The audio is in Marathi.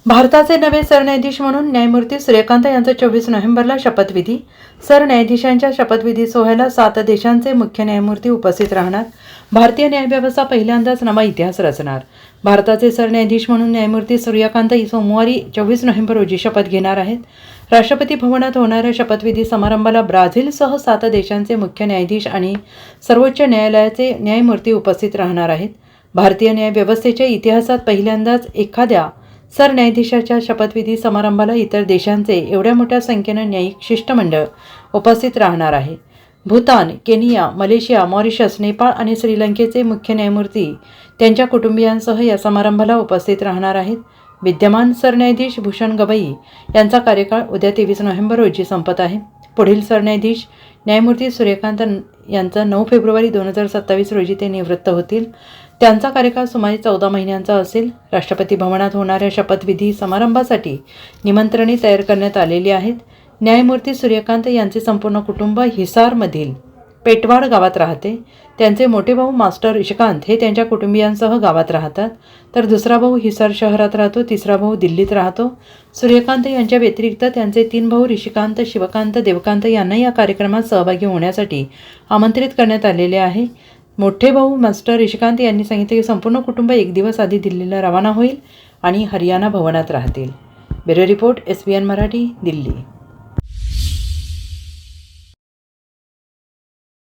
भारताचे नवे सरन्यायाधीश म्हणून न्यायमूर्ती सूर्यकांत यांचा 24 नोव्हेंबरला शपथविधी। सरन्यायाधीशांच्या शपथविधी सोहळ्याला 7 देशांचे मुख्य न्यायमूर्ती उपस्थित राहणार। भारतीय न्यायव्यवस्था पहिल्यांदाच नवा इतिहास रचणार। भारताचे सरन्यायाधीश म्हणून न्यायमूर्ती सूर्यकांत सोमवारी 24 नोव्हेंबर रोजी शपथ घेणार आहेत। राष्ट्रपती भवनात होणाऱ्या शपथविधी समारंभाला ब्राझीलसह 7 देशांचे मुख्य न्यायाधीश आणि सर्वोच्च न्यायालयाचे न्यायमूर्ती उपस्थित राहणार आहेत। भारतीय न्यायव्यवस्थेच्या इतिहासात पहिल्यांदाच एखाद्या सरन्यायाधीशाच्या शपथविधी समारंभाला इतर देशांचे एवढ्या मोठ्या संख्येनं न्यायिक शिष्टमंडळ उपस्थित राहणार आहे। Bhutan, Kenya, Malaysia, Mauritius, Nepal आणि श्रीलंकेचे मुख्य न्यायमूर्ती त्यांच्या कुटुंबियांसह या समारंभाला उपस्थित राहणार आहेत। विद्यमान सरन्यायाधीश भूषण गवई यांचा कार्यकाळ उद्या 23 नोव्हेंबर रोजी संपत आहे। पुढील सरन्यायाधीश न्यायमूर्ती सूर्यकांत यांचा 9 फेब्रुवारी 2027 रोजी ते निवृत्त होतील। त्यांचा कार्यकाळ सुमारे 14 महिन्यांचा असेल। राष्ट्रपती भवनात होणाऱ्या शपथविधी समारंभासाठी निमंत्रणे तयार करण्यात आलेली आहेत। न्यायमूर्ती सूर्यकांत यांचे संपूर्ण कुटुंब हिसारमधील पेटवाड गावात राहते। त्यांचे मोठे भाऊ मास्टर ऋषिकांत हे त्यांच्या कुटुंबियांसह गावात राहतात, तर दुसरा भाऊ हिसार शहरात राहतो, तिसरा भाऊ दिल्लीत राहतो। सूर्यकांत यांच्या व्यतिरिक्त त्यांचे 3 भाऊ ऋषिकांत, शिवकांत, देवकांत यांना या कार्यक्रमात सहभागी होण्यासाठी आमंत्रित करण्यात आलेले आहे। मोठे भाऊ मास्टर ऋषिकांत यांनी सांगितले की संपूर्ण कुटुंब 1 दिवस आधी दिल्लीला रवाना होईल आणि हरियाणा भवनात राहतील। Bureau report, SBN Marathi, Delhi.